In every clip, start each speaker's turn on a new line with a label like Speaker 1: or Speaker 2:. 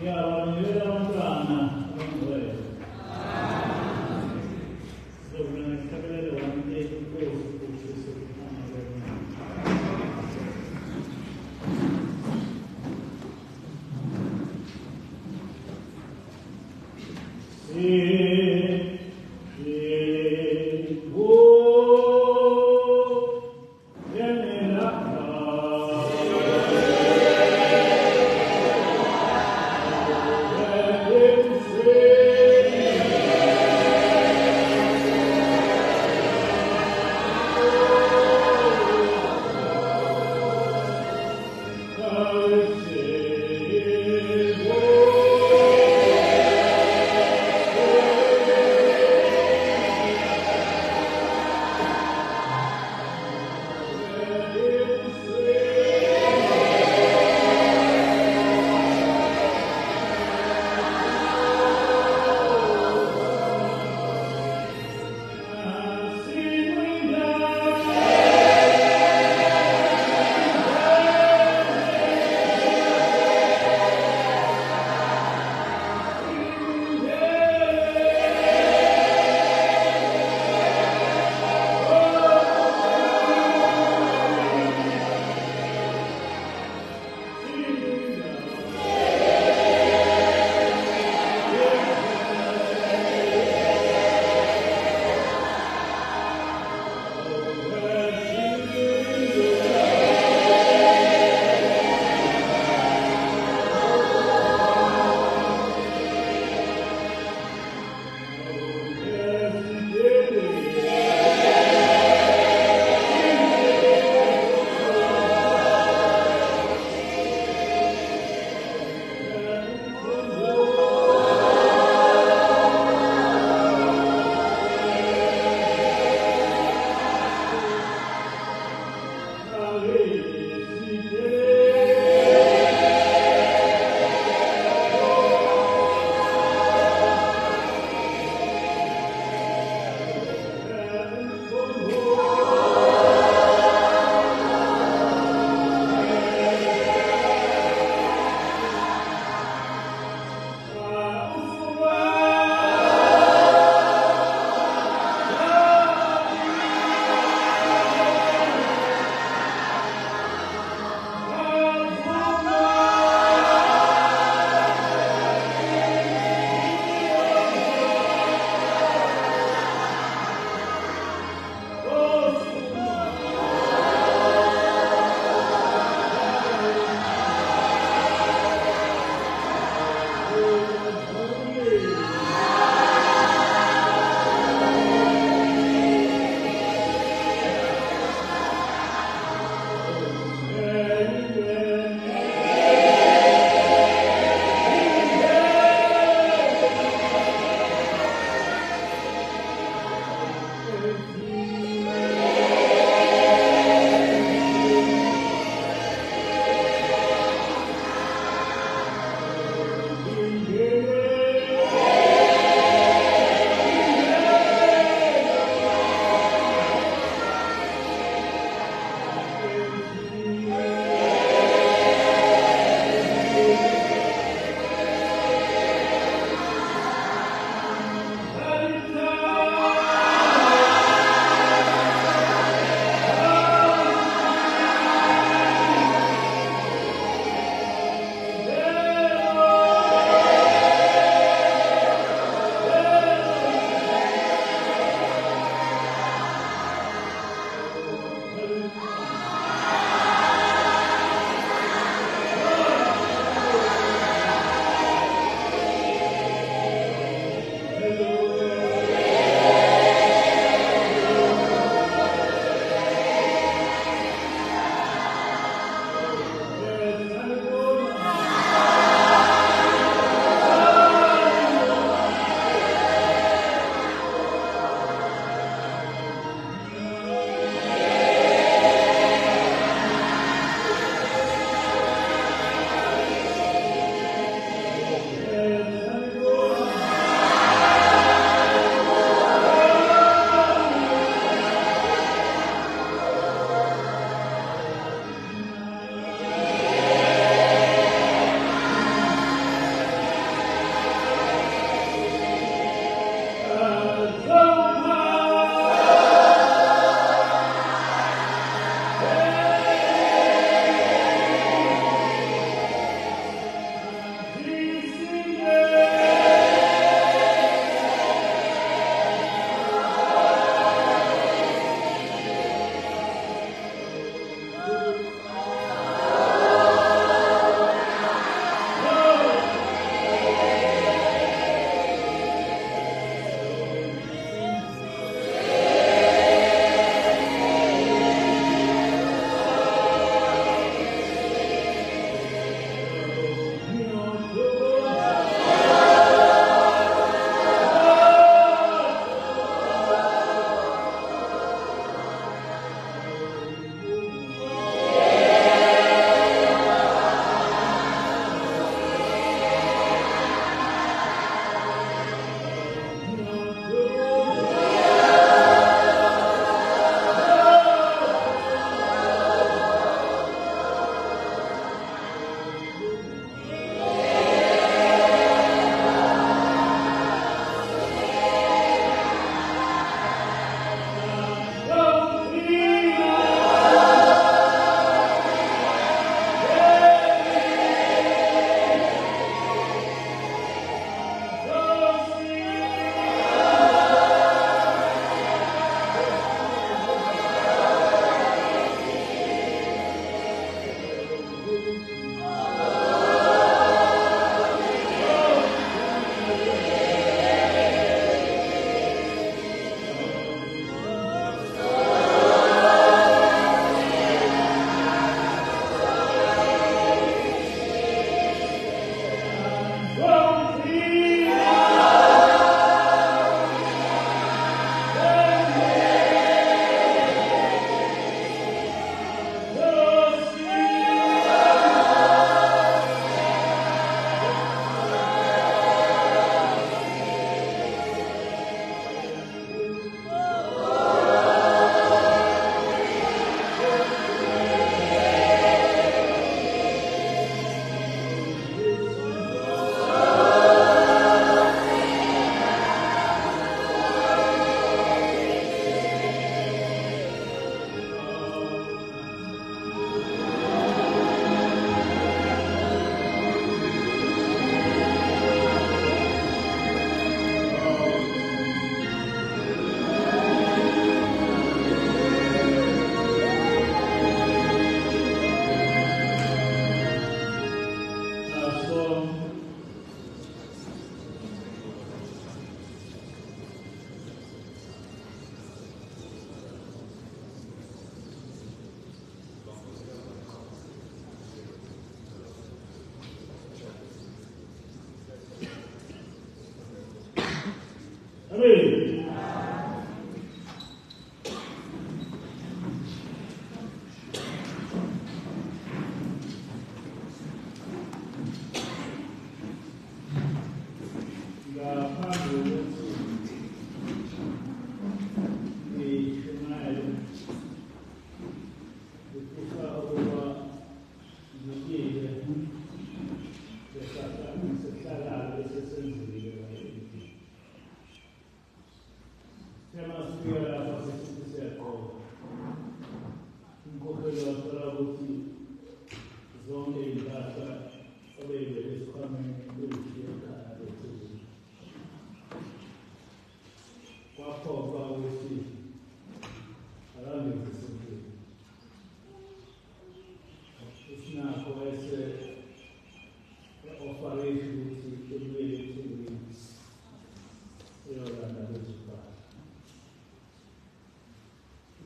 Speaker 1: Amen.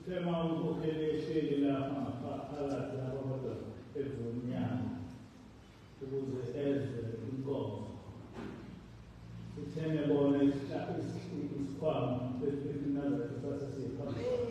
Speaker 1: Tema ukukhelesheli lapha phakathi labantu evunyana ukuze ezwe inkonzo. Sithene bona isikhwama esinazo sasesiphambili.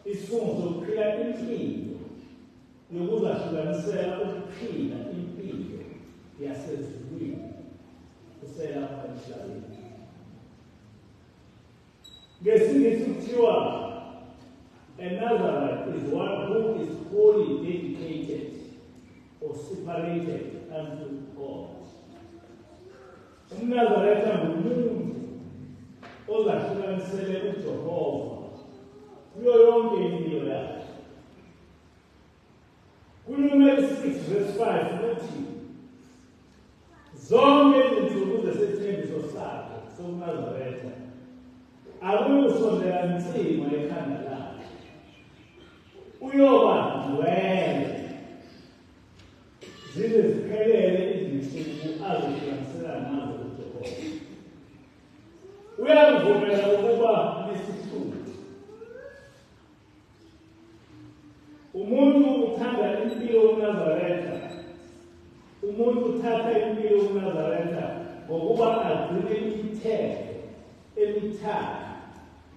Speaker 1: isifungo sokuphila impilo yokuzahlukanisela ukuphila impilo yasezulwini kuselapha emhlabeni. NgesiNgisi kuthiwa a Nazarite is one who is wholly dedicated or separated unto God. UmNazaretha ngumuntu ozahlukanisele uJehova kuyo yonke impilo yakhe. KuNumeri 6 verse 5 kuthi zonke izinsuku zesithembiso sakhe sokuNazaretha akuyikusondela nsima ekhanda lakhe, uyoba ngcwele zize ziphelele izinsuku azihlukanisela nazo uJehova. Uyamvumela ukuba nesihluku. Umuntu uthanda impilo yokuNazaretha, umuntu uthatha impilo yokuNazaretha ngokuba agcine imithetho emithathu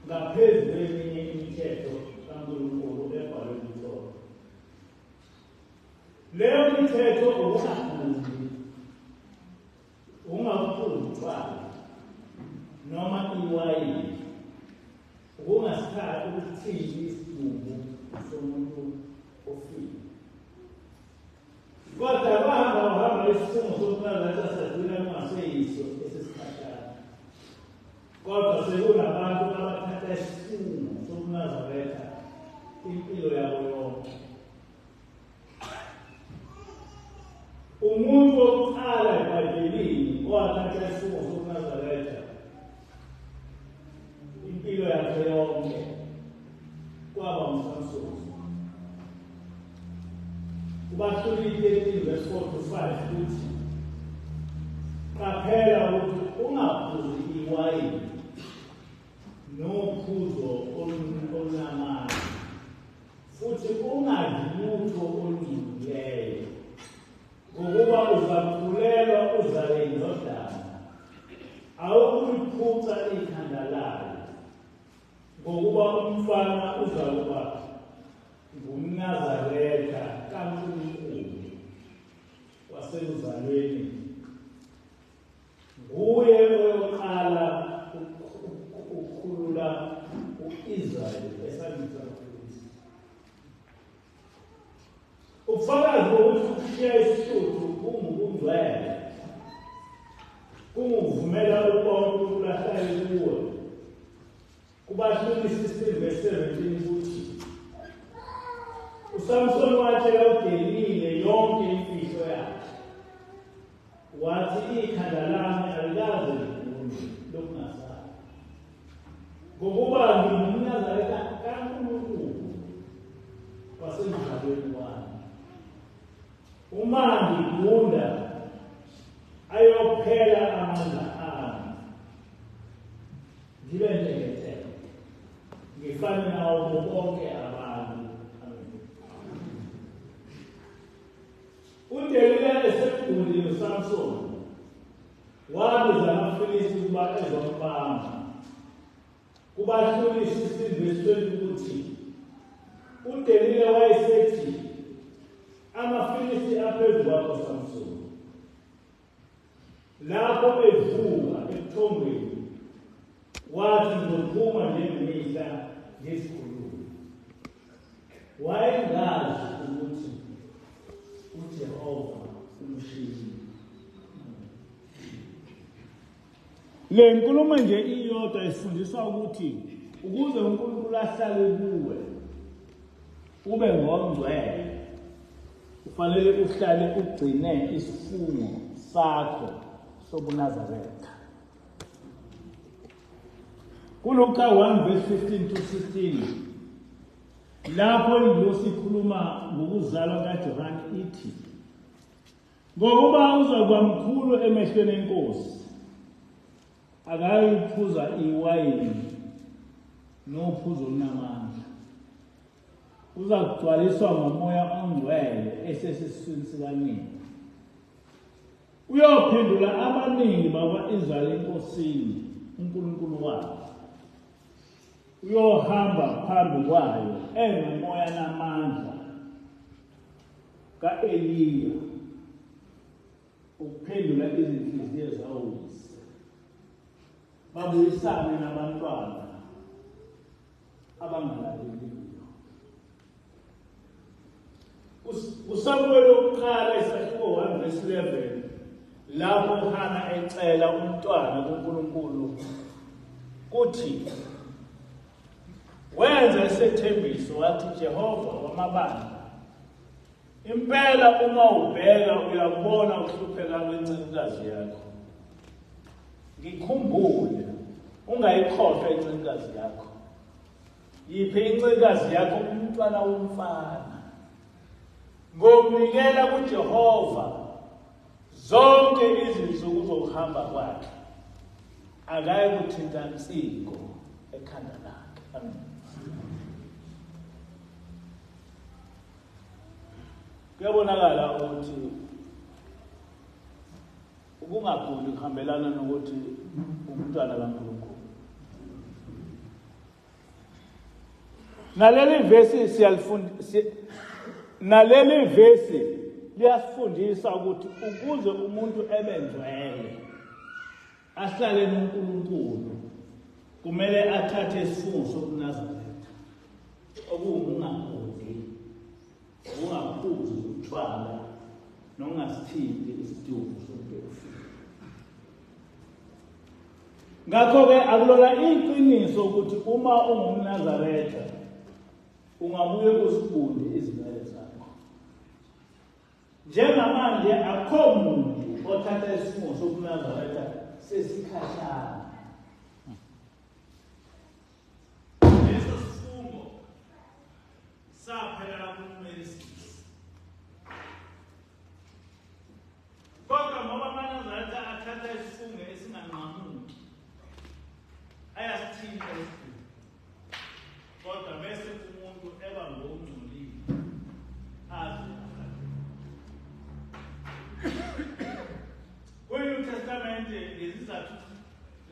Speaker 1: ngaphezu kweminye imithetho kaNkulunkulu ebhalwe kuThora. Leyo mithetho ungaphuzi utshwala noma iwayini, ukungasithathi ukuthini isidumbu somuntu ofile. Kodwa bahamba isifungo sokuNazaretha sagcina kungaseyiso esesikhashana. Kodwa sekunabantu abathatha isifungo sokuNazaretha impilo yabo yonke. Umuntu wokuqala eBhayibhelini owathatha isifungo sokuNazaretha impilo yakhe yonke kwaba uSamsoni. KuBahluleli 13 verse 4 to 5 kuthi qaphela ukuthi ungaphuzi iwayini nophuzo olunamandla, futhi ungadli lutho olungcolileyo, ngokuba uzakhulelwa uzale indodana, awukuliphuca ikhanda layo, ngokuba umfana uzakuba ngumNazaretha kaNkulunkulu wasekuzalweni. Nguye oyoqala ukukhulula u-Israyeli esandleni sikaKristu. Ubufakazi bokuthi ukushiya isihluku kungubungcwele, kunguvumela uNkulunkulu ahlale kuwe. KuBahluleli 16 verse 17 kuthi uSamsoni watshela uDelila yonke imfihlo yakhe, wathi ikhanda lami alikaze ligunde lokungasazi, ngokuba ngingumNazaretha kaNkulunkulu wasemhlabeni wami. Uma ngigunda ayophela amandla ami, ngibe njengethemba, ngifane nawo bonke abantu. uDelila esekugundile uSamsoni wabiza amaFilisti ukuba ezombamba. KuBahluleli 16 verse 20 kuthi uDelila wayesethi amaFilisti aphezu kwakho Samsoni. Lapho evuka ebuthongweni wathi ngizophuma njengemihla ngesikhulumi. Wayengazi ukuthi uJehova umshini. Le nkulumo nje iyodwa ifundisa ukuthi ukuze uNkulunkulu ahlale kuwe ube ngongcwele, kufanele uhlale ugcine isifungo sakho sobuNazaretha. KuLuka 1 verse 15 to 16 lapho inkosi ikhuluma ngokuzalwa kaJohane ithi, ngokuba uzakuba mkhulu emehlweni enkosi, akayiphuza iwayini nophuzo olunamandla, uzakugcwaliswa ngomoya ongcwele esesiswini sikanina. Uyophendula abaningi bakwa-Israyeli enkosini uNkulunkulu wabo. uyohamba phambi kwayo enomoya namandla ka-Eliya ukuphendula izinhliziyo zawuyise, babuyisane nabantwana abangalaleliyo. uSamuweli wokuqala isahluko 1:11 lapho uHana ecela umntwana kuNkulunkulu kuthi wenza isethembiso wathi, Jehova wamabandla, impela uma ubheka uyakubona ukuhlupheka kwencekukazi yakho. Ngikhumbule ungayikhohlwa incekukazi yakho. Yiphe incekukazi yakho umntwana womfana. Ngomnikela kuJehova zonke izinsuku zokuhamba kwakhe. Akaye kuthinta nsiko ekhanda lakhe. Amen. Kuyabonakala ukuthi ukungaguli kuhambelana nokuthi umntwana kaNkulunkulu. Naleli vesi liyasifundisa ukuthi ukuze umuntu ebengcwele ahlale noNkulunkulu kumele athathe isifungo sobuNazaretha okungungaguli, ungaphuzi utshwala nongasithindi isidumbu sompefula. Ngakho-ke akulona iqiniso ukuthi uma ungumNazaretha ungabuye uzibunde izinwele zakho. Njengamanje akho muntu othatha isifungo sobuNazaretha sesikhashana. Leso sifungo saphela kuMelisisi. Kodwa ngoba amaNazaretha athatha isifungo esinganqamuki, ayasithinta isifungo. Kodwa bese umuntu eba ngongcolile aze kwi-New Testament ngezizathu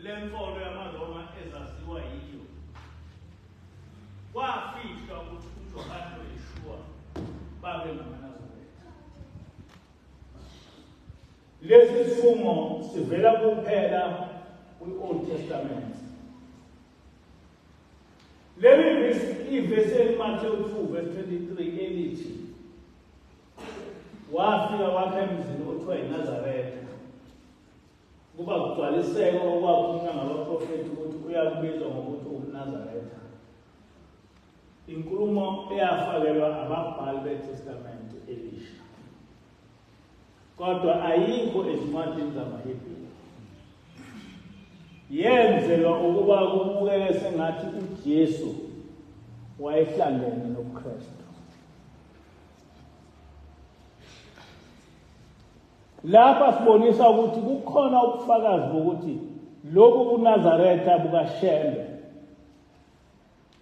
Speaker 1: lenkolo yamaRoma ezaziwa yiyo, kwafihlwa ukuthi uJohane noYeshua babe ngamaNazaretha. Lesi sifungo sivela kuphela kwi-Old Testament. Leli ivesi eliMathewu 2:23 elithi, wafika wakha emzini othiwa yiNazaretha, kuba kugcwaliseka okwakhulunywa ngabaprofethi ukuthi uyakubizwa ngokuthi umNazaretha. Inkulumo eyafakelwa ababhali beTestamente Elisha, kodwa ayikho ezincwadini zamaHebheru. Yenzelwa ukuba kubukeke sengathi uJesu wayehlangene noKristu. Lapha sibonisa ukuthi kukhona ubufakazi bokuthi lokhu buNazaretha bukaShembe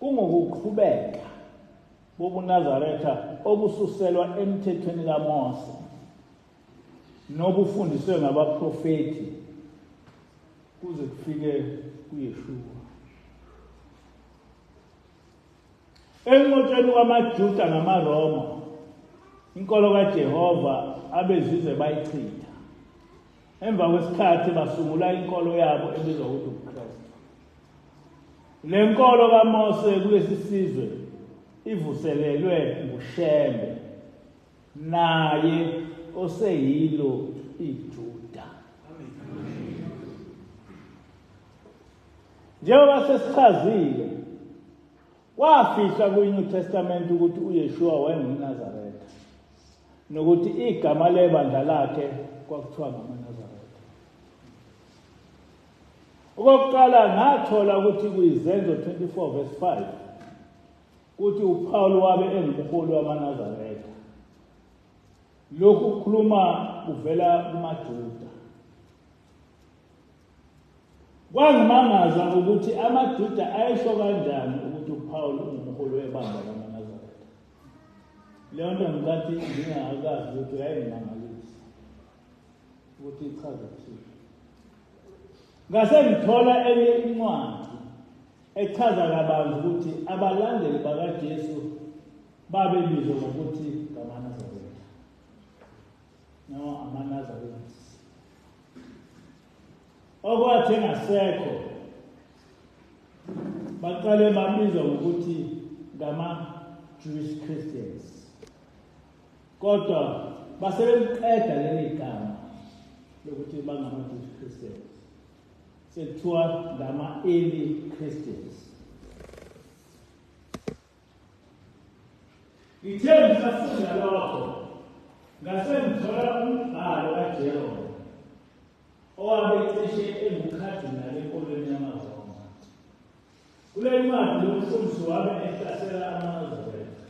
Speaker 1: kungokuqhubeka bobuNazaretha obususelwa emthethweni kaMose nobufundiswe ngabaprofeti kuze kufike kuYeshua. Enqotsheni kwamaJuda namaRoma, inkolo kaJehova abezizwe bayichitha. Emva kwesikhathi basungula inkolo yabo ebizwa ukuthi uKristu. Le nkolo kaMose kulesi sizwe ivuselelwe nguShembe, naye oseyilo iJuda. Njengoba sesichazile, kwafihla kwi-New Testament ukuthi uYeshua wayengumNazaretha, nokuthi igama lebandla lakhe kwakuthiwa ngamaNazaretha. Okokuqala ngathola ukuthi kuyizenzo 24:5 ukuthi uPaul wabe engumholi wamaNazaretha. Lokhu kukhuluma kuvela kumaJuda. Kwangimangaza ukuthi amaJuda ayesho kanjani ukuthi uPaul ungumholi webandla lamaNazaretha. Leyo nto ngicathi ngingakazi ukuthi yayingimangalisa ukuthi ichaza ukuthini. Ngase ngithola enye incwadi echaza kabanzi ukuthi abalandeli bakaJesu babebizwa ngokuthi ngamaNazaretha noma amaNazaretha. Okwathi engasekho baqale babizwa ngokuthi ngama-Jewish Christians, kodwa basebeliqeda leli gama lokuthi bangama-Jewish Christians, sekuthiwa ngama-early Christians. Ngithe ngisafunda lokho ngase ngithola umbhalo kaJerome owabe cishe engukhadinali enkolweni yamaRoma. Kule ncwadi lomfundisi wabe ehlasela amaNazaretha.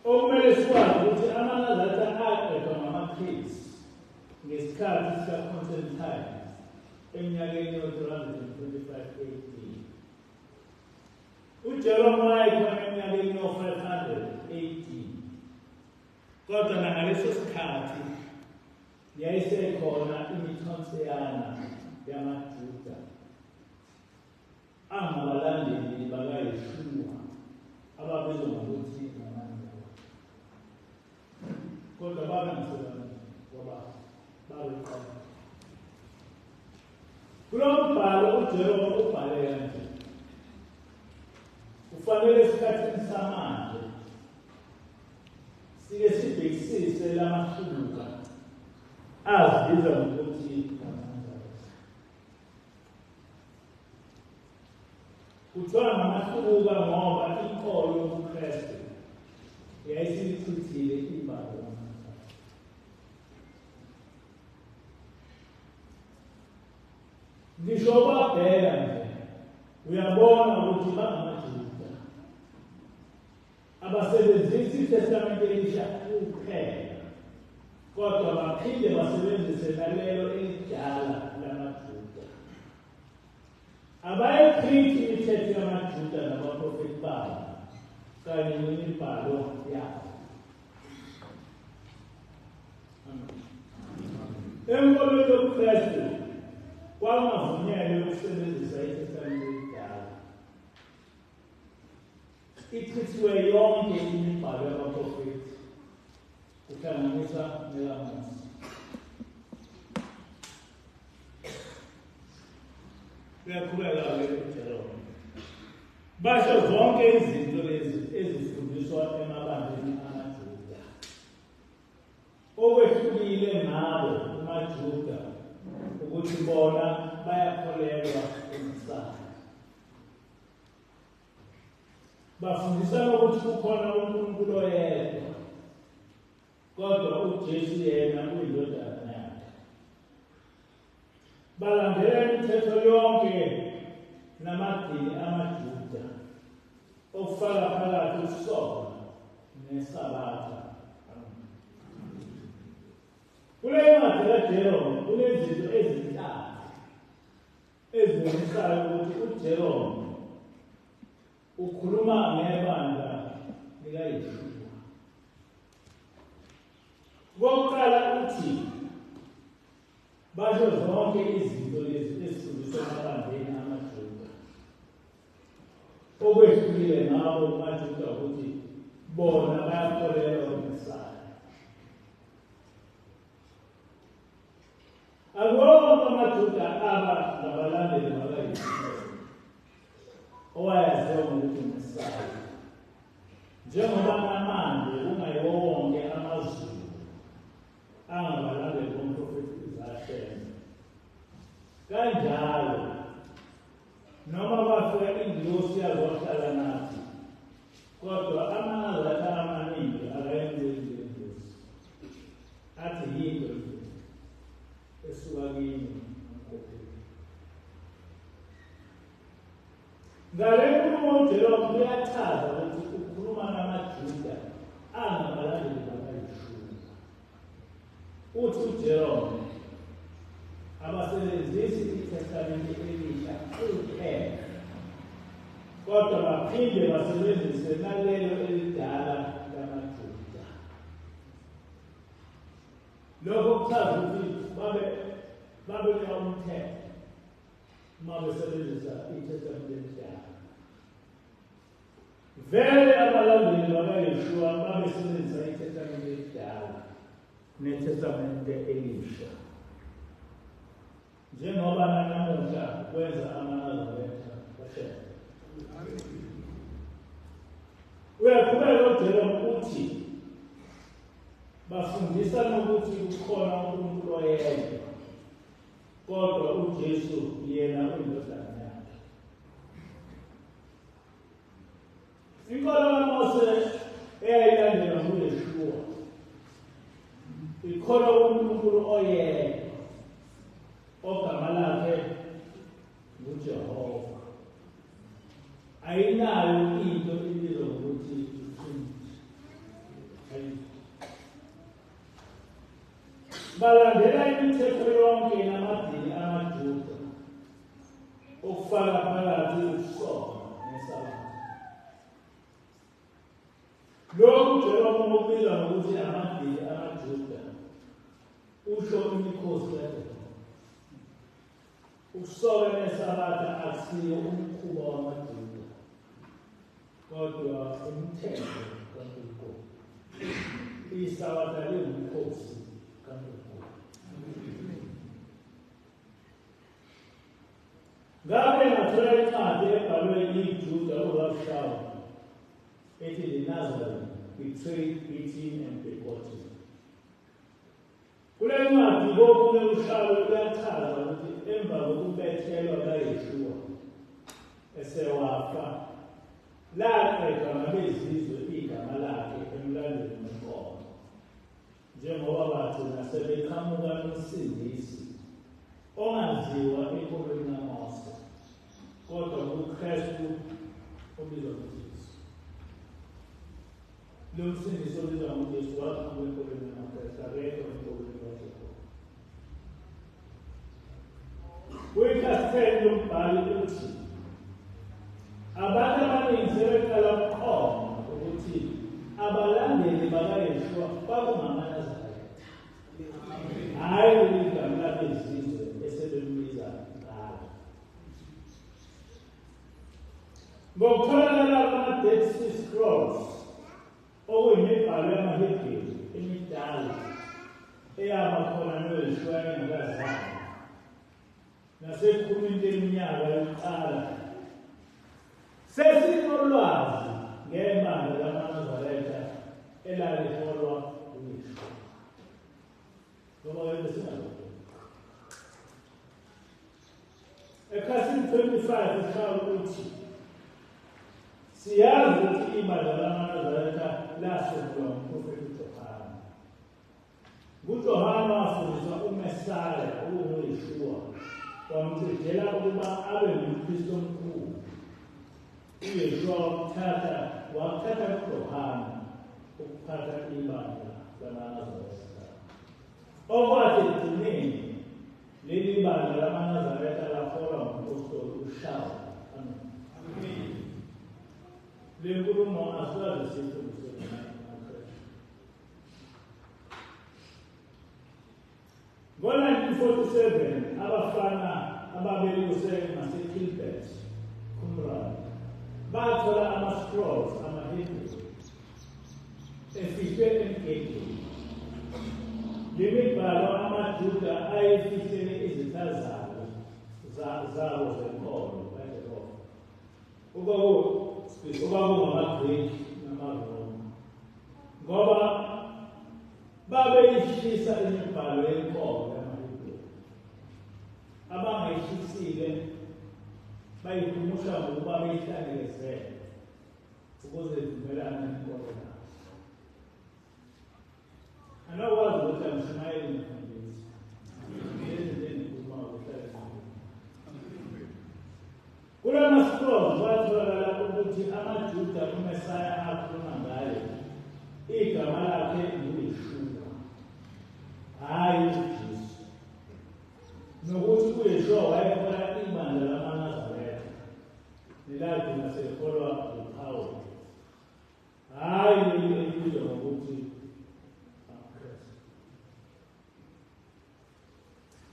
Speaker 1: Okumele sikwazi ukuthi amaNazaretha aqedwa ngamaKretes ngesikhathi sikaConstantine eminyakeni yo-325 AD. uJerome wayekhona eminyakeni yo-500 AD, kodwa nangaleso sikhathi yayisekhona imithonsiyana yamaJuda angabalandeli bakaYeshua ababizwa ngokuthi ngamaNazaretha, kodwa babengasebenzi ngoba babeqala. Kulo mbhalo uJerome ubhale kanje: kufanele esikhathini samanje sike sibhekisise lamahluka azibiza ngokuthi ngamaNazaretha. Kuthiwa ngamahluka ngoba inkolo yobuKristu yayisilichithile ibala lamaNazaretha. Ngisho babheka nje uyabona ukuthi bangamaJuda abasebenzisa iTestamente Elisha kuphela, kodwa baphinde basebenzise nalelo elidala lamaJuda. Abayikhrithi imithetho yamaJuda nabaprofeti babo kanye nemibhalo yabo. Enkolweni yobuKristu kwangavunyelwe ukusebenzisa iTestamente elidala. Ichithiwe yonke imibhalo yabaprofeti kuhlanganisa nelaMose. Kuyaqhubeka-ke uJerome. Basho zonke izinto lezi ezifundiswa emabandleni amaJuda. Okwehlukile ngabo amaJuda ukuthi bona bayakholelwa eMesaya. Bafundisa ukuthi kukhona uNkulunkulu oyedwa, kodwa uJesu yena uyindodana yakhe. Balandela imithetho yonke namadini amaJuda, okufaka phakathi usono neSabatha. Kule ncwadi kaJerome kunezinto ezintathu ezibonisayo ukuthi uJerome ukhuluma ngebandla likaYeshua. Kokuqala uthi basho zonke izinto lezi ezifundiswa emabandleni amaJuda. Okwehlukile ngabo amaJuda ukuthi bona bayakholelwa kuMesaya. Akubona amaJuda aba ngabalandeli bakaYeshua owayaziwa ngokuthi uMesaya, njengoba namanje kungayiwo wonke amaZulu angabalandeli bomprofeti uZasheni. Kanjalo noma bafika ingilosi yazo wahlala nathi, kodwa amaNazaretha amaningi akayenzeli ingilosi, athi yinto esuka kini umprofeti. Ngale nkulumo uJerome uyachaza ukuthi ukhuluma namaJuda angabalandeli bakaYeshua. Uthi uJerome abasebenzisi iTestamente Elisha kuphela, kodwa baphinde basebenzise nalelo elidala lamaJuda. Lokho kuchaza ukuthi babe umthetho uma besebenzisa iTestamente yakhe. Vele abalandeli bakaYeshua babesebenzisa iTestamente yakhe neTestamente elisha. Njengoba namuhla kwenza amaNazaretha bashe. Uyaqhubeka uJerome uthi bafundisa nokuthi kukhona uNkulunkulu oyedwa, kodwa uJesu yena uyindodana yakhe. Inkolo kaMose eyayilandelwa nguYeshua ikholwa uNkulunkulu oyedwa ogama lakhe nguJehova. Ayinayo into ibizwa ngokuthi Trinity. Balandela imithetho yonke namadini amaJuda okufaka phakathi ukusoma neSabatha. Lokhu Jerome ubizwa ngokuthi amadini amaJuda usho imikhosi yabo. Ukusoka neSabatha akusiyo umkhuba wamaJuda, kodwa umthetho kaNkulunkulu. ISabatha liwumkhosi kaNkulunkulu. Ngabe ngathola incwadi ebhalwe yiJuda uRabshaw ethi the Nazarene betrayed, beaten and begotten. Kule ncwadi kokunye uShawu uyachaza ukuthi emva kokubethelwa kaYeshua esewafa laqedwa ngabezizwe igama lakhe emlandweni wenkomo, njengoba bagcina sebeqhamuka nomsindisi ongaziwa enkolweni kaMose, kodwa uKristu obizwa ngoJesu. Lo msindisi obizwa ngoJesu waqhamuka enkolweni kaMose, akekho enkolweni kaJehova. Kwikhasteni lombhali uthi abantu abaningi sebeqala ukuqonda ukuthi abalandeli bakaYeshua babangamaNazaretha, hhayi igama labezizwe esebembiza ngalo. Ngokutholakala kwama-Dead Sea Scrolls, okuyimibhalo yamaHeberu emidala eyaba khona noYeshua engakazalwa, nasekukhulwini leminyaka yokuqala sesinolwazi ngebandla lamaNazaretha elaliholwa uYeshua. Ngoba wena singazi. Ekhasini 25 uShawu uthi siyazi ukuthi ibandla lamaNazaretha lasungulwa ngumprofethi uJohane. nguJohane wafundisa uMesaya onguYeshua, wamcedela ukuba abe ngumpristi omkhulu. uYeshua wakuthatha kuJohane ukuphatha ibandla lamaNazaretha. Okwathi ekugcineni leli bandla lamaNazaretha laholwa ngumphostoli uShawu. Amen. Le nkulumo asikaze siyifundise namuhla. Ngo-1947 abafana ababeluswe ngaseKilbert, Qumran, bathola ama-scrolls amaHeberu efihlwe emgedeni. Le mibhalo amaJuda ayefihlele izitha zabo zenkolo kaJehova, okwakungamaGreki namaRoma, ngoba babeyishisa imibhalo yenkolo yamaHeberu. Abangayishisile bayihumusha ngokuba beyihlangelezele ukuze ivumelane nenkolo yabo. Anokwazi ukuthi amshumayeli mfundisi. Kula ma-scrolls kwatholakala ukuthi amaJuda uMesaya akhuluma ngayo igama lakhe nguYeshua, hhayi uJesu. Nokuthi uYeshua wayehola ibandla lamaNazaretha nelagcina seliholwa nguPawulu, hhayi leli elibizwa ngokuthi amaKristu.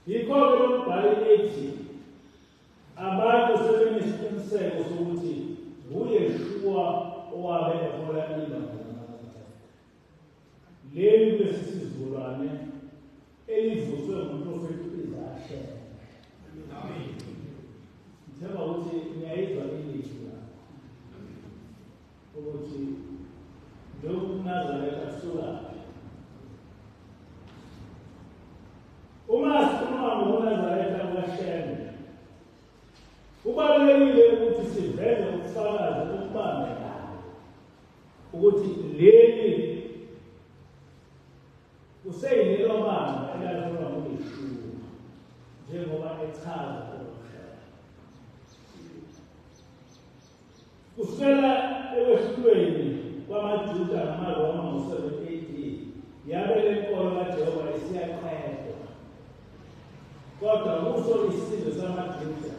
Speaker 1: Yikho-ke lo mbhali ethi owabe ehola ilanga leli kwesizulwane elivuswe ngumprofeti uIsaya. Amen. Ngithemba ukuthi ngiyayizwa ilizwi lapho ukuthi njengoba uNazaretha asuka uma sikhuluma ngoNazaretha kaShembe, kubalulekile ukuthi siveze ubufakazi obubambekayo ukuthi leli useyilelo banga elaliholwa nguYeshua njengoba echaza uMshaya. Kusukela ekwehlulweni kwamaJuda namaRoma ngo-7 AD, yabe le nkolo kaJehova isiyaqedwa. Kodwa kuso isizwe samaJuda,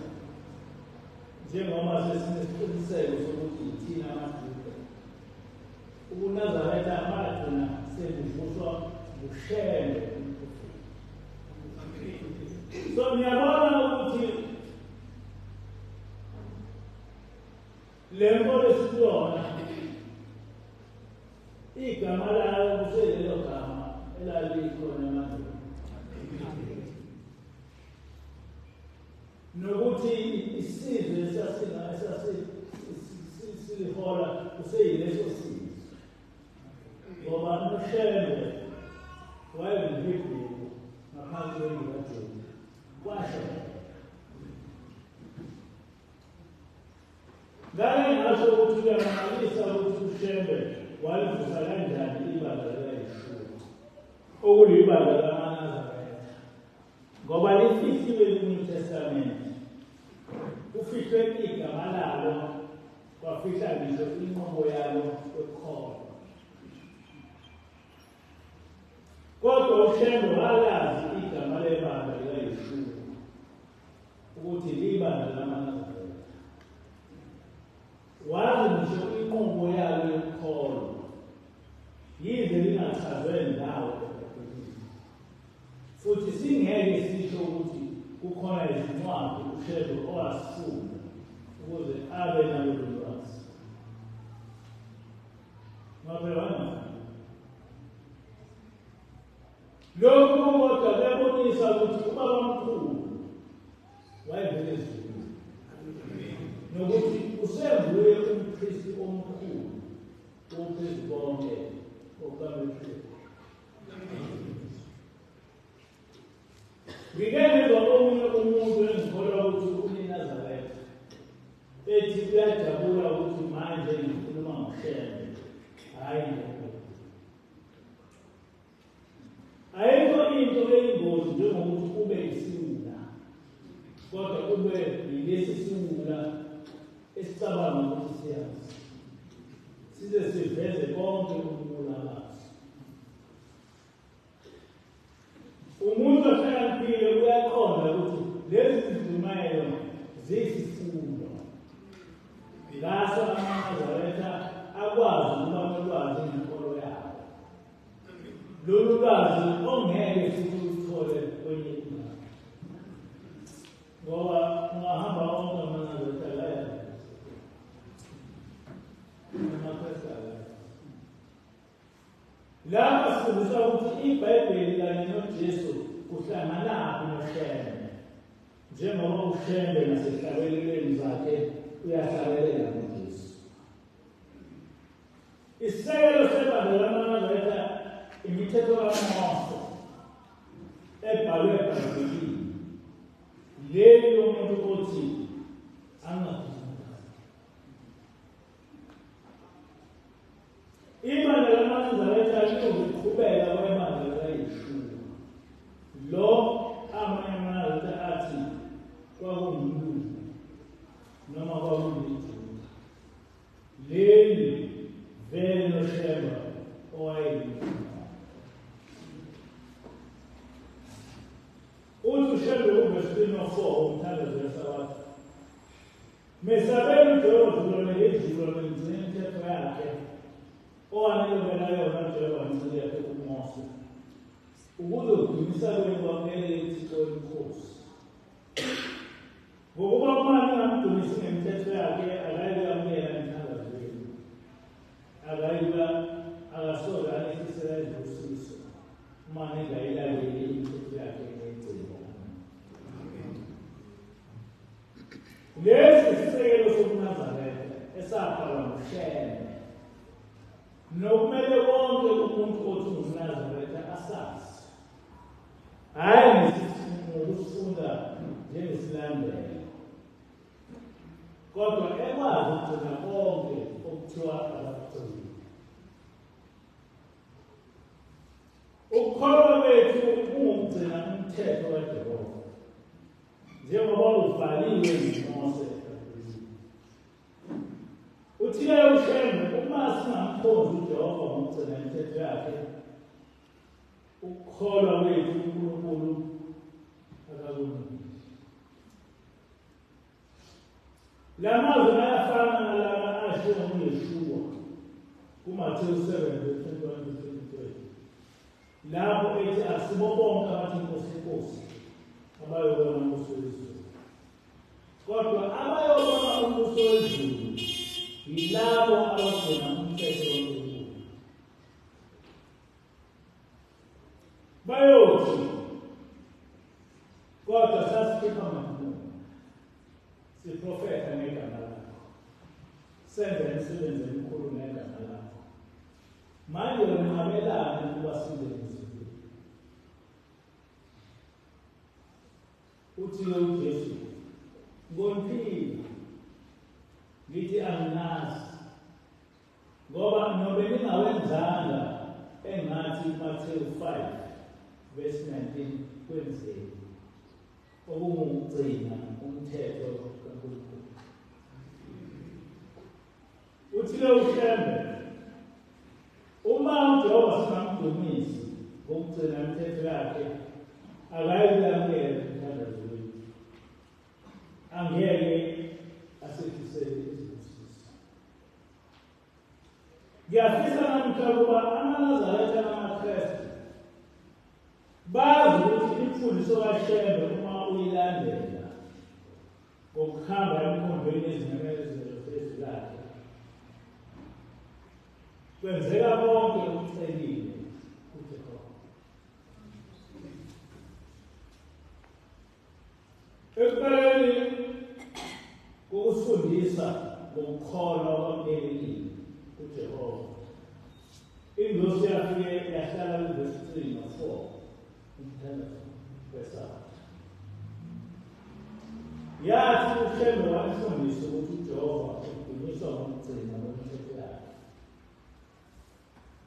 Speaker 1: njengoba sesinesiqiniseko sokuthi yithina amaJuda, uNazaretha amagcina sengivuswa nguShembe umprofeti. So ngiyabona ukuthi le nkolo esiyona igama layo kuselelo gama elalikhona emandulo. Nokuthi isizwe esasilihola kuseyileso sizwe. Ngoba uShembe wayengumHebheru ngaphansi kwendlu kaJobe. Kwasho ngake ngasho ukuthi uyamangalisa ukuthi uShembe walivusa kanjani ibandla likaYeshua, okulibandla lamaNazaretha, ngoba lifihliwe kwiNew Testament. Kufihlwe igama lalo, kwafihla ngisho inqubo yalo yokukhona. Kodwa uShembe walazi igama lebandla likaYeshua ukuthi libandla lamaNazaretha. Wazi ngisho inqubo yalo yokukhona, yize lingachazwe ndawo ebhayibhelini. Futhi singeke sisho ukuthi kukhona izincwadi uShembe owasifunda ukuze abe nalo lwazi. Ngaphelana lokhu kodwa kuyabonisa ukuthi ubaba omkhulu wayevele ezulwini, nokuthi usenguye umpristi omkhulu wophezu bonke okaMelkisedeki. Ngike ngezwa omunye umuntu engikholwa ukuthi uNazaretha ethi uyajabula ukuthi manje ngikhuluma ngoShembe, hhayi ngokuthi. Ayikho into eyingozi njengokuthi kube isiwula, kodwa kube yilesi siwula esicabanga ukuthi siyazi, size siveze konke ubumula baso. Umuntu ohlakaniphile uyaqonda ukuthi lezi zizumayelo ziyisifundo. Ngaso amaNazaretha akwazi ukuba nolwazi ngenkolo yabo. Lolu lwazi ongeke siluthole kwenye indawo. Ngoba ungahamba wonke amaNazaretha layazi. Lapha sifundiswa ukuthi iBhayibheli kanye noJesu kuhlanganaphi noShembe, njengoba uShembe nasehlabelelweni zakhe uyahlabelela ngoJesu. Isisekelo sebandla lamaNazaretha imithetho kaMose ebhalwe eBhayibhelini, leli yomuntu othi angakhulumanga. Ibandla lamaNazaretha liwukuqhubeka kwebandla likaYeshua, lo amanye amaNazaretha athi kwakungumlungu noma kwakunguJuda. Leli vele noShembe owayeyilungu. Uthi uShembe uvesi 4 umthandazo wesabatha, mesabeni uJehova ngezulu ngigcine imithetho yakhe owanikela yona uJehova ngicele yakhe kuMose, ukuze ugcwalisa kwamukele uThixo wenkosi. Ngokuba umani angamgcinisi ngemithetho yakhe akayikuyamukela emthandazweni. akayiba akasola anesisela izibusiso uma nengayilaleli imithetho yakhe ngegcina. Lesi isisekelo sobuNazaretha esaqalwa nguShembe nokumele wonke umuntu othi ungumNazaretha asazi, hhayi ngokusifunda njengesilandela, kodwa ekwazi ukugcina konke okuthiwa abakugcina. Ukukholwa kwethu kungukugcina umthetho kaJehova njengoba ubhaliwe nguMose. Uthile uShembe uma singamkhonzi uJehova ngokugcina imithetho yakhe, ukukholwa kwethu uNkulunkulu akakulungile. La mazwi ayafana nalaba ashiwo nguYeshua kuMathewu 7:21-23 lapho ethi asibo bonke abathi Nkosi Nkosi abayobona umbuso wezulu, kodwa abayobona umbuso wezulu yilabo abagcina umthetho kaNkulunkulu. Bayothi kodwa sasikhipha amakhulu, siprofetha ngegama lakho, senze imisebenzi emikhulu ngegama lakho, manje unqabelane ukuba size emzini. Uthile uJesu, ngonifile ngithi anginazi, ngoba nobe ningawenzanga engathi uMathewu 5:19 kwenzeke okungukugcina umthetho kaNkulunkulu. Uthile uShembe, uma uJehova singamdumisi ngokugcina imithetho yakhe, akayikuyamukela umthandazo wethu, angeke asehlisele izibusiso. Ngiyafisa namhla ukuba amaNazaretha namaKrestu bazi ukuthi imfundiso kaShembe uma uyilandela ngokuhamba emkhondweni ezinyamezelo zezwi lakhe, kwenzeka konke okucelile kuJehova. Ekuqaleni kokusifundisa ngokukholwa kwamukelekile kuJehova, indosi yafike yahlala kuverse 3-4 umthandazo weSabatha. Yathi uShembe wayifundisa ukuthi uJehova udunyiswa ngokugcina kwemithetho yakhe.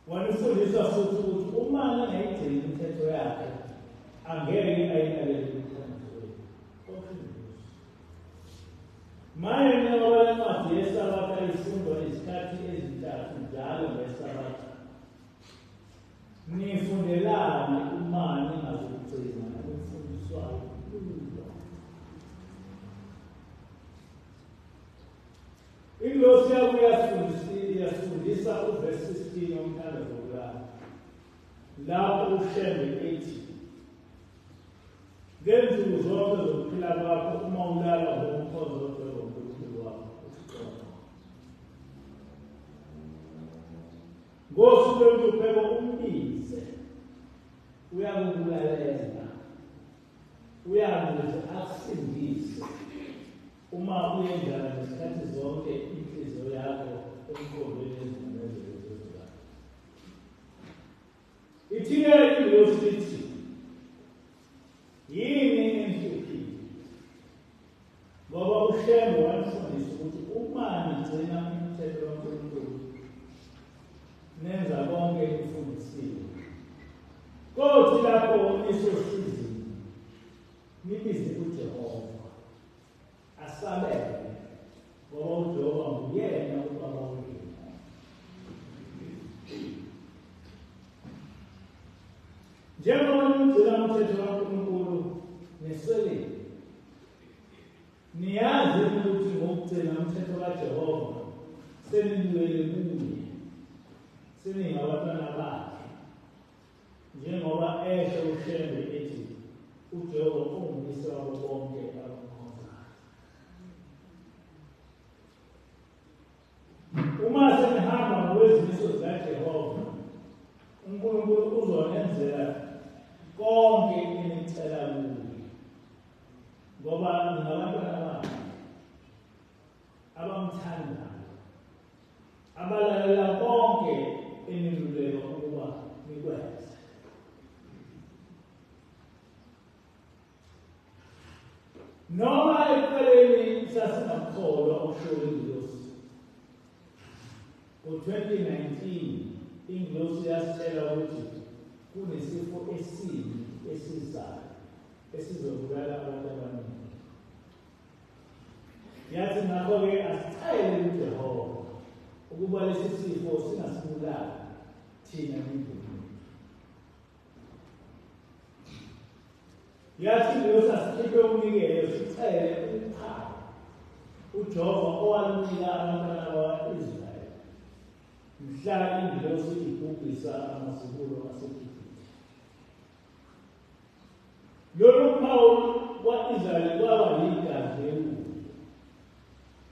Speaker 1: Wanifundisa futhi ukuthi uma ningayigcini imithetho yakhe, angeke ayilalele umthandazo wethu. Manje njengoba le ncwadi yeSabatha ifundwa izikhathi ezintathu njalo ngeSabatha, nifundelani uma ningazugcina ukufundiswayo kulo? Indosi yabuye yasifundisa uverse 16 womthandazo kulapho, lapho uShembe ethi, ngensuku zonke zokuphila kwakho uma ulala ngokukhonza uJehova uNkulunkulu wakho usiqonda. Ngosuku lwentlupheko umbize, uyakukulalela, uyakuze akusindise uma uyendlala ngesikhathi zonke inhliziyo yakho emkhondweni ezinyamezelo zezwi lakhe. Ithike indosi ithi, yini enihluphile? Ngoba uShembe wayifundisa ukuthi uma nigcina umthetho kaNkulunkulu, nenza konke ekufundisiwe. Kothi lapho nisohlizini, nibize uJehova, asabele, ngoba uJehova nguyena ubaba wenu. Njengoba nigcina umthetho kaNkulunkulu neswelile, niyazi ukuthi ngokugcina umthetho kaJehova senilwele kuye, seningabantwana bakhe, njengoba esho uShembe ethi uJehova ungumyise wabo bonke abamkhonzayo. Uma senihamba ngokwezimiso ngenzela konke enicela kuye, ngoba ningabantwana abamthandayo, abalalela konke eniluleka ukuba nikwenze. Noma ekuqaleni sasingamkholwa ukushola ingilosi, ngo-2019 ingilosi yasitshela ukuthi kunesifo esibi esizayo esizobulala abantu abaningi. Yathi ngakho-ke asicele uJehova ukuba lesi sifo singasibulali thina nemindeni. Yathi ingilosi asikhiphe umnikelo, sicele ukhaya uJehova owalunika abantwana bakwa-Israyeli mhla ingilosi ibhubhisa amazibulo aseGibhithe. Lolu phawu kwa-Israyeli kwaba yigazi lenkulu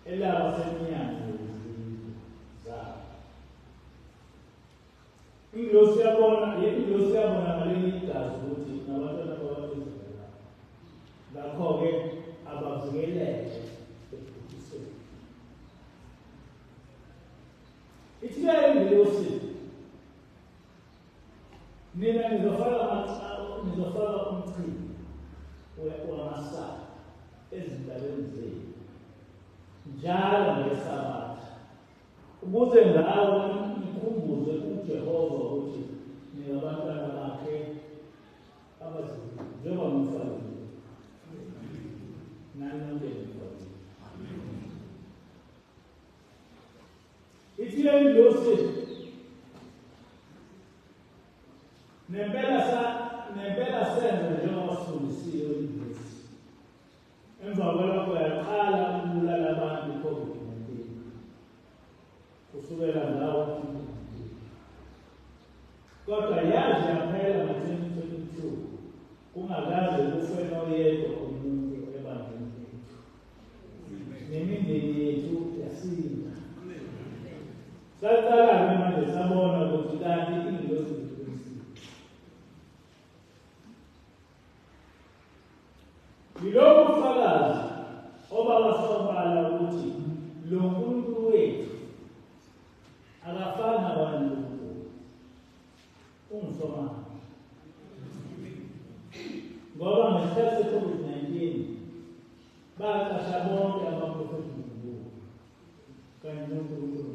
Speaker 1: elaba semnyango yezizwe zabo. Ingilosi yabona ngaleli igazi ukuthi nabantwana bakwa-Israyeli ngakho-ke abavikeleke ekubhubhiseni. Ithi-ke ingilosi, nina nizofaka umchili wamasaka ezintabeni zenu njalo ngeSabatha, ukuze ngawo nikhumbuze uJehova ukuthi ningabantwana bakhe abazalwa njengoba ngimfakile nani nonke ngimfakile. Ithi-ke ingilosi, nempela senze njengoba sifundisiwe ingilosi. Emva kwalokho yaqala ukubulala abantu i-COVID-19 kusukela ngawo 2019. Kodwa yaze yaphela ngo-2022 kungakaze kufe noyedwa umuntu ebandleni lethu. Nemindeni yethu yasinda. Saqala-ke manje sabona ukuthi kanti ingilosi iqinisile. Yilobo bufakazi obasobala ukuthi lo nkulunkulu wethu akafani nabanye unkulunkulu, unguSomandla. Ngoba ngesikhathi se-COVID-19 baqasha bonke abaprofethi boNkulunkulu kanye noNkulunkulu.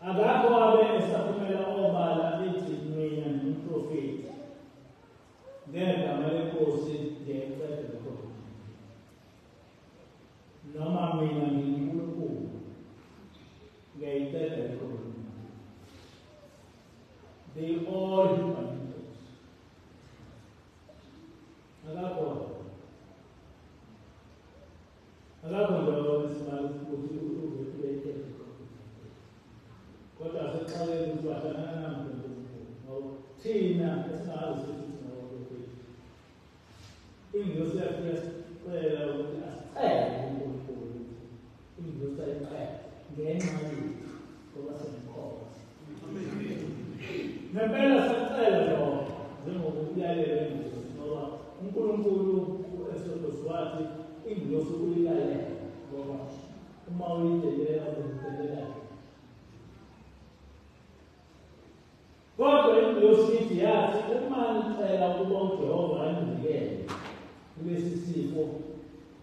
Speaker 1: Akakho wabe esaphumela obala ethi mina ngumprofethi ngegama leNkosi ngiyayiqeda le-COVID-19, noma mina nginguNkulunkulu ngiyayiqeda le-COVID-19. They all human beings. Akakho njengoba isimali ukuthi uzokulethe kodwa asexaleni ukuthi wahlangana naMntu thina esingazi ukuthi singabaprofethi. Ingilosi yafika sicela ukuthi asicele uNkulunkulu, ingilosi ayicele ngenxa yethu ngoba simkholwa. Ngempela sicela lokho njengokuyalela ingilosi ngoba uNkulunkulu esodosi wathi ingilosi uyilalela ngoba uma uyidelela uzoyidelela. Kodwa ingilosi ithi yathi uma nicela ukuba uJehova anivikele kulesi sifo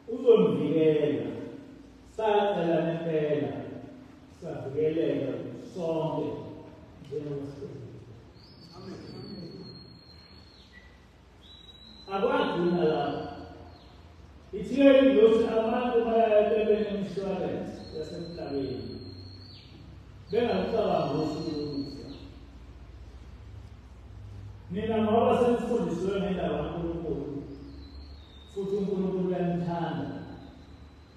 Speaker 1: uzonivikela. Sacela nempela savikeleka sonke njengoba. Akwagcina lapho. Ithi-ke ingilosi abantu bayayelele insurance yasemhlabeni bengakucabanga usuku lokufa. Nina ngoba senifundisiwe ngendaba kaNkulunkulu futhi uNkulunkulu uyanithanda,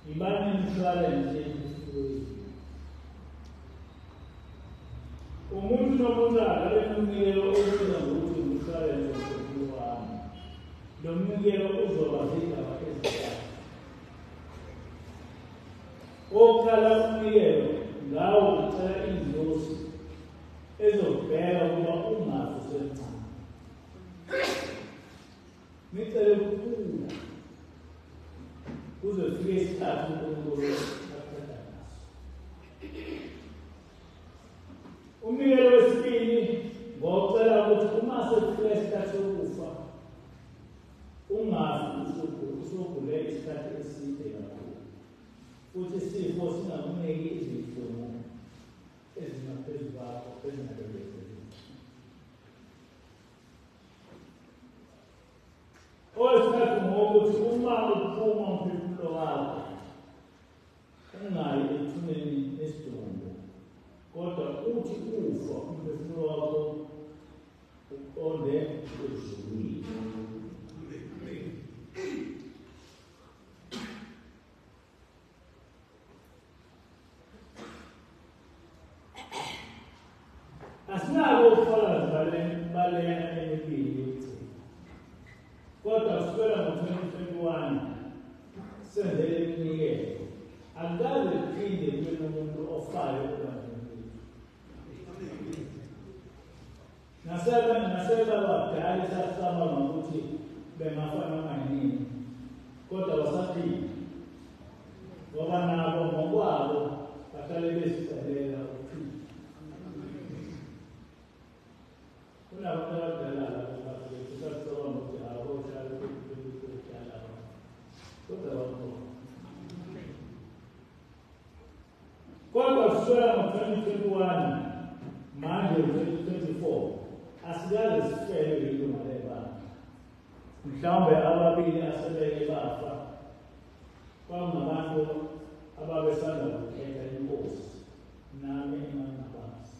Speaker 1: yibani insurance yenu. Umuntu nomuntu akabenomnikelo obizwa ngokuthi umshwalense wempilo wami. Lo mnikelo uzoba zigaba ezithathu. Owokuqala umnikelo ngawo ucela ingozi ezobheka ukuba ungafi usemncane. Ngicela ukukhula kuze kufike isikhathi uNkulunkulu aqeda ngaso. Umnikelo wesibili ngocela ukuthi uma sekufika isikhathi sokufa ungafi usugule isikhathi eside kakhulu, futhi isifo singakuniki izinhlungu ezingaphezu kwakho ezingabekezeli. Okwesithathu ngokuthi uma uphuma umphefumulo wakho ungayi ethuneni nesidumbu, kodwa uthi ufa umphefumulo wakho uqonde ezulwini. Asinako ubufakazi balena emibili yokugcina, kodwa kusukela ngo-2021 senzele iminikelo. Akukaze kuphinde kube nomuntu ofayo ebandleni. Nasebabadala sasaba ngokuthi bengafa noma yini, kodwa basaphila ngoba nabo ngokwabo bahlale bezicelela ukuphila. Kunabantu abadala laba sasaba ngokuthi abohlala bephila kodwa bakhona. Kodwa kusukela ngo-2021 manje 2024 asikaze sifele ilunga lebandla. Mhlawumbe ababili asebeke bafa kwakungabantu ababesanda kukhetha inkosi nami engangaphansi.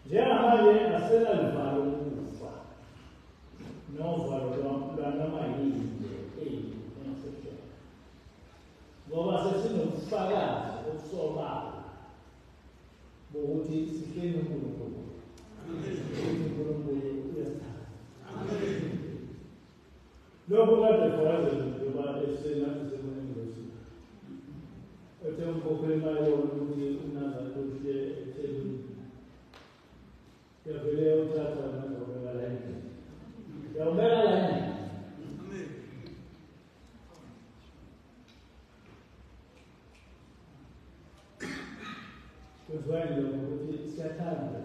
Speaker 1: Njengamanje asenaluvalo ukufa novalo lwanoma yini engasekhona, ngoba sesinobufakazi obusobala bokuthi sihleli uNkulunkulu. uNkulunkulu uyasithanda. Lokhu kade kwazela njengoba esenathi sekunengozi ethe umkhokheli imali ukuthi uNazareth uhle eThekwini yavele yawuthatha nangobeka la endlini, yawubeka la endlini. Kuzwani lokho ukuthi siyathanda.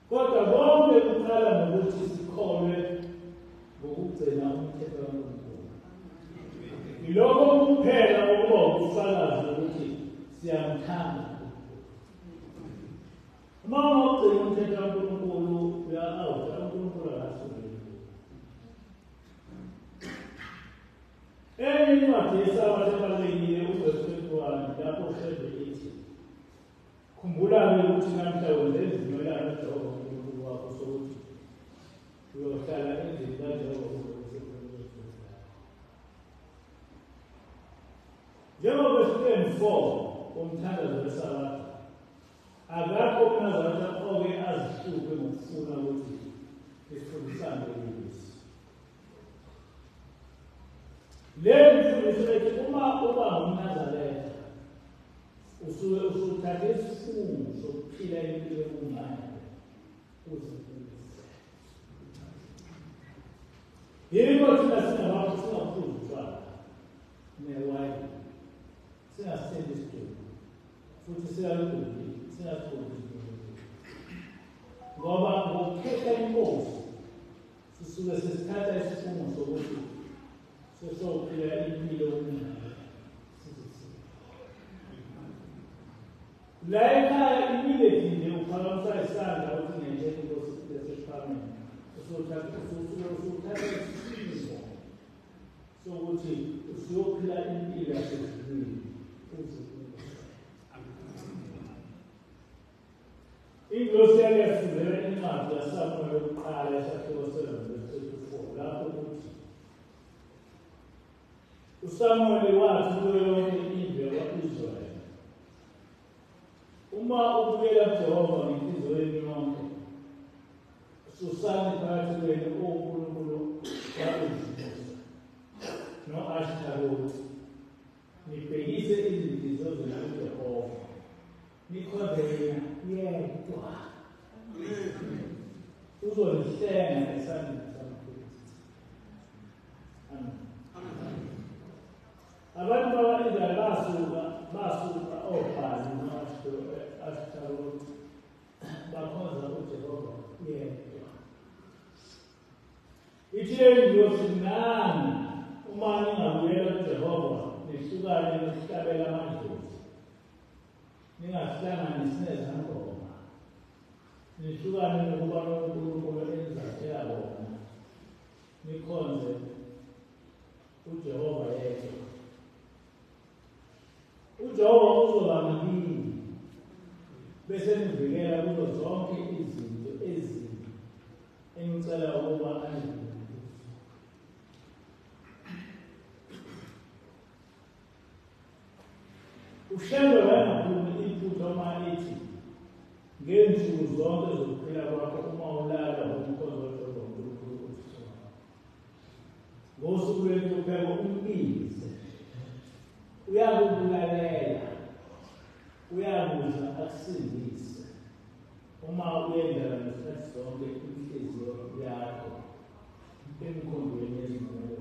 Speaker 1: Kodwa bonke kuqala ngokuthi sikholwe ngokugcina umthetho kaNkulunkulu. Yilokho kuphela ukuba ubufakazi ukuthi siyamthanda. Uma ungagcina umthetho kaNkulunkulu uya-out, uNkulunkulu akasondeli. Enye incwadi yeSabatha ebalulekile uVesi 21 lapho uHlebe ethi, khumbula-ke ukuthi namhla wenze izivumelwano noJehova uNkulunkulu wakho sokuthi uyohlala endlini kaJehova njengoba eSutheni 4 womthandazo weSabatha, akakho uNazareth oke azihluphe ngokufuna ukuthi isifundisane kulesi. Le mfundiso ethi uma uba ngumNazaretha usuke usuthathe isifungo sokuphila impilo ebungcwele uze ufe. Yiko thina singabantu singaphuzi utshwala newayini, singasithembi isidumbu, futhi singasithembi ngoba ngokukhetha inkosi sisuke sesithatha isifungo sokuthi sesophila impilo ebungcwele. La ekhaya immediately nje uphakamisa isandla ukuthi ngentshela inkosi lesesiphakeme usuthatha isinqumo sokuthi usuyophila impilo yasezulwini uze ufe. Inkosi yake yasifundela incwadi yaSamuel yokuqala isahluko 7:34 lapho ukuthi uSamuel wathi kuyo yonke indlu yakwa-Israyeli, uma ubukela kuJehova ngenhliziyo yenu yonke, susani phakathi kwenu onkulunkulu ba-Uzimusa no-Ashtarothi nibhekise izinhliziyo zenu kuJehova, nikhonze yena yedwa. Uzonihlenga esandleni somphristi. Amen. Abantu bakwa-Israyeli basuka oBhali no-Ashtarothi bakhonza uJehova yedwa. Itheni ngiyothi nani uma ningabuyela kuJehova nihlukane nokuhlabela amadlozi, ningahlanganisi nezangoma, nihlukane nokuba noNkulunkulu enizakhela bona, nikhonze uJehova yedwa. uJehova uzoba ngakini bese nivikela kuzo zonke izinto ezimbi engicela ukuba anivikele. Uhlelo wangakhuluma iphutha uma ethi ngensuku zonke zokuphila kwakho uma ulala umkhozi oJehova uNkulunkulu uThixo wakho. Ngosuku lwentukuthelo umbize, uyakubulalela, uyakuza akusindise. Uma uyendlela ngesikhathi sonke inhliziyo yakho emkhondweni yezimali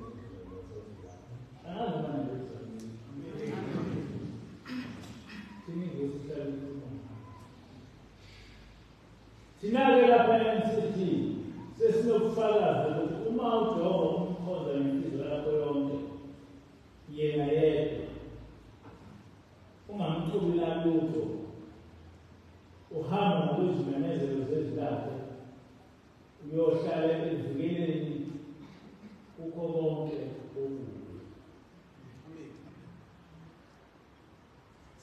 Speaker 1: Sinake lapha emsithini sesinokufakaza ukuthi uma uJehova umkhonza ngenhliziyo yakho yonke yena yedwa, ungamxubula lutho, uhamba ngokuzimemezelo zezilapho, uyohlala evikeleni kukho konke okubi.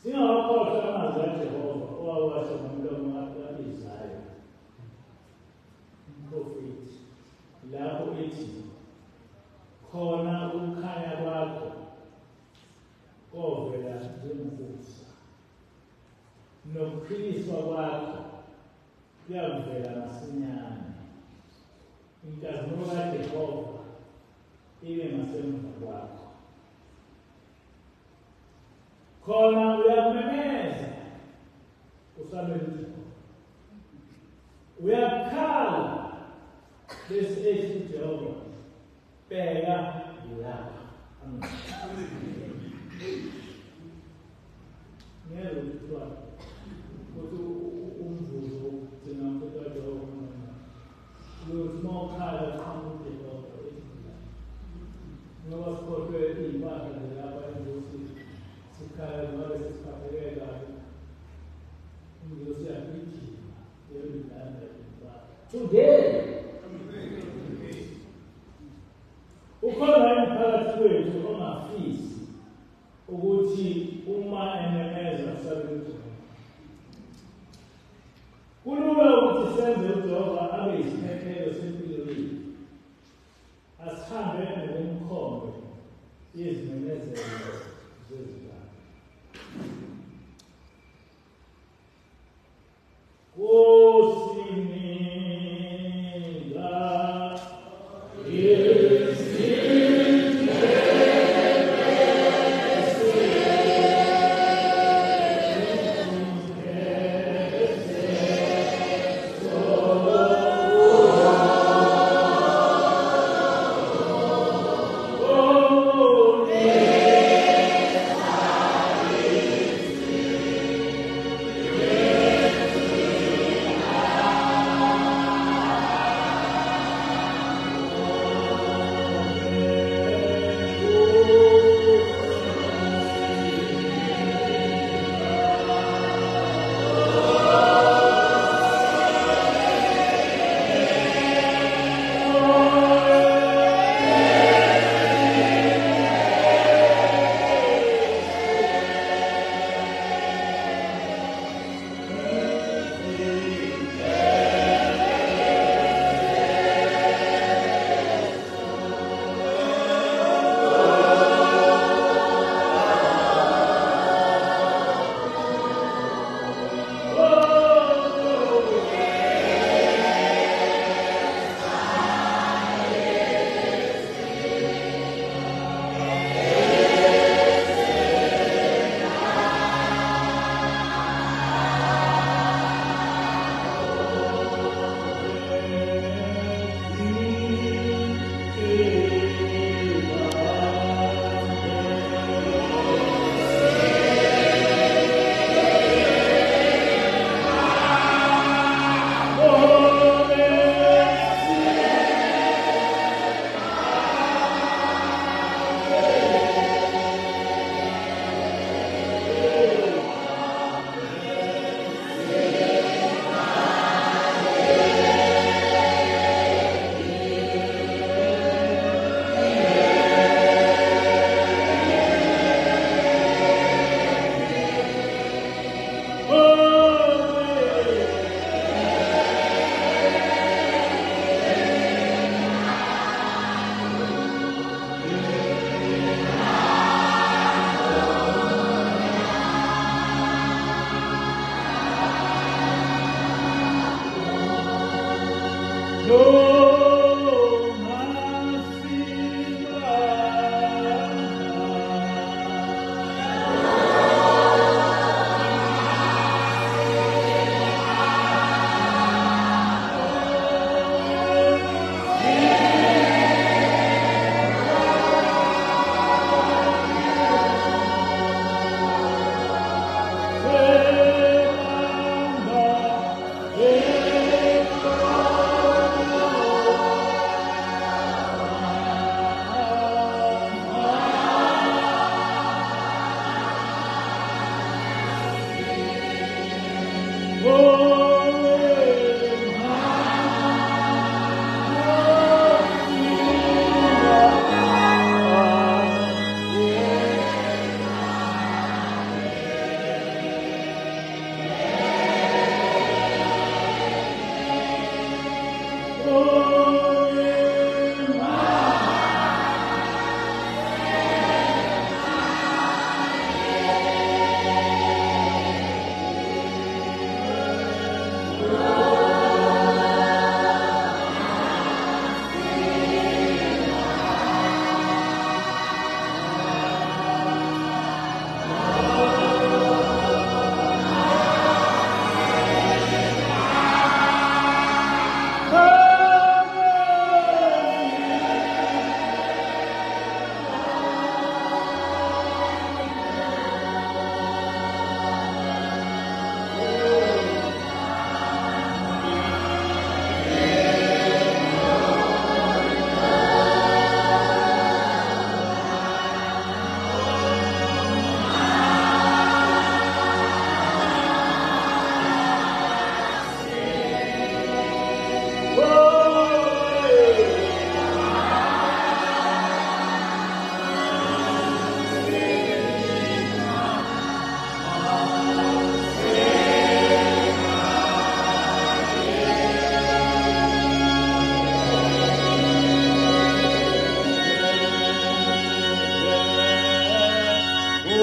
Speaker 1: Singawakhohlwa amazwi kaJehova owawasho ngomlomo ka-Isaya umprofethi, lapho ethi khona ukukhanya kwakho kovela njengomfusa, nokuphiliswa kwakho kuyavela masinyane. Inkazimulo kaJehova ibe ngasemva kwakho. Khona uyamemeza usamele uyakhala bese ethi uJehova bheka ngilapha. Ngeke kuthiwa ukuthi umvuzo ugcina kuJehova uyothi uma ukhala uqhamuka uJehova ngoba sikhohlwe iy'mpahla zelapha enzosi sikhala ngabe sesiphatheke kabi inzosi yagijima yolilanda impahla. Today ukhona emphakathi wethu ongafisi ukuthi uma ememeza usabele uJehova. Kulula ukuthi senze uJehova abe yisinyathelo sempilo yethu. Asihambe ngokomkhombe yezimemezelo zezilapho.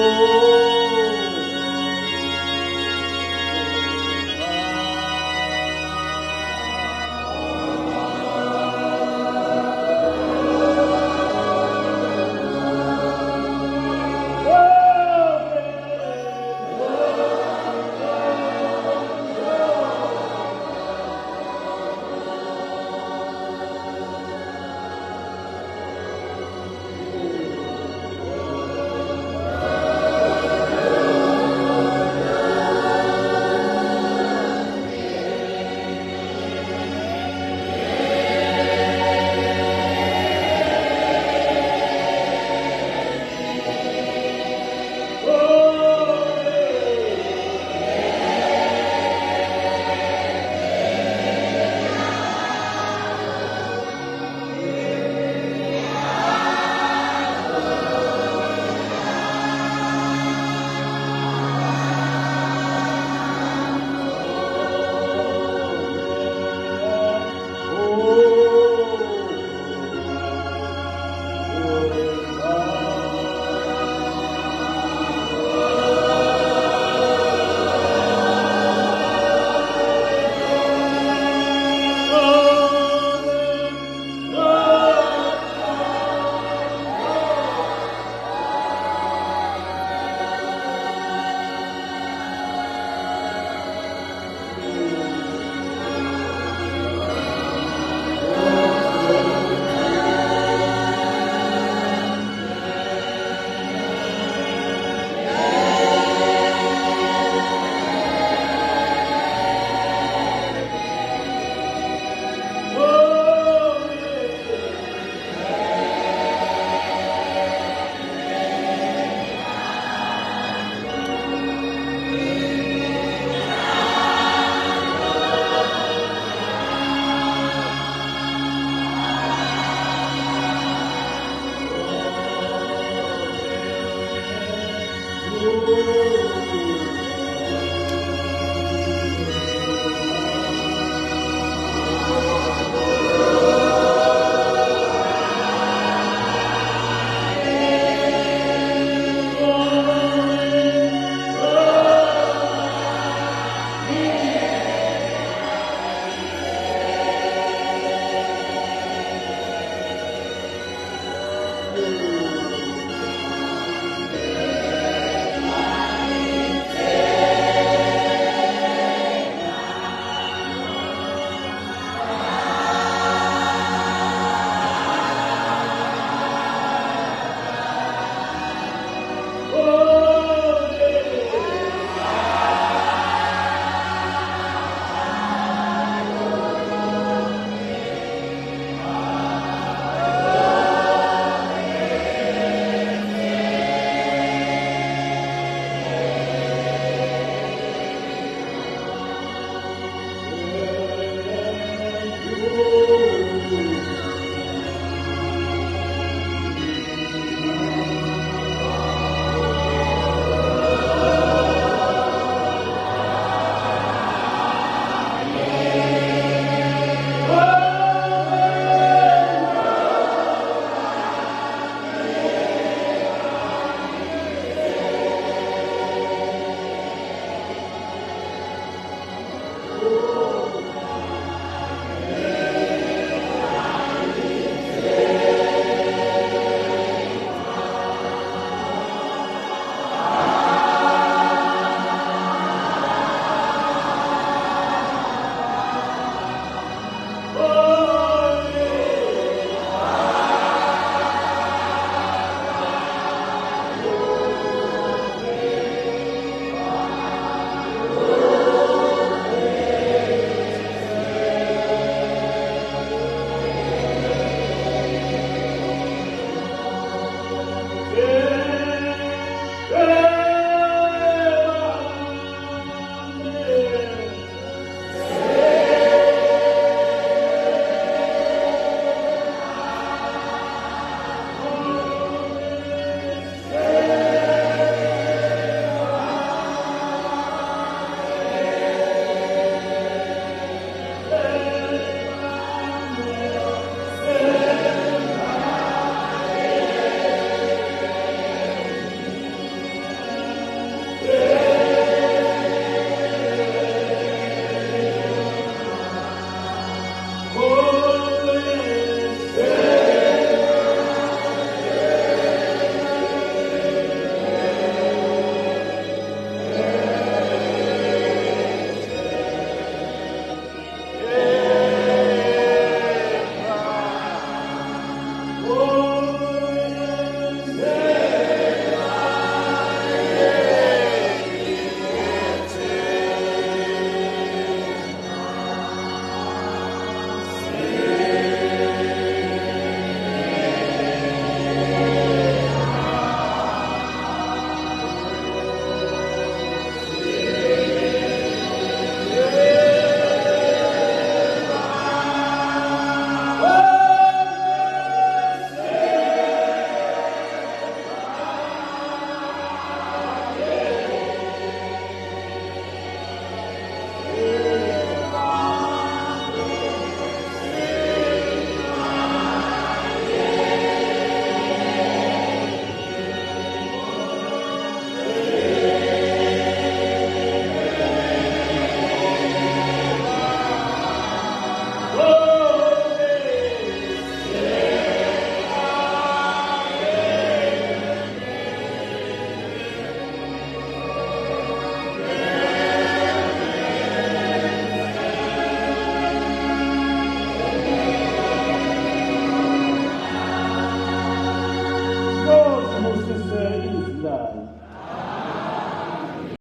Speaker 1: Oh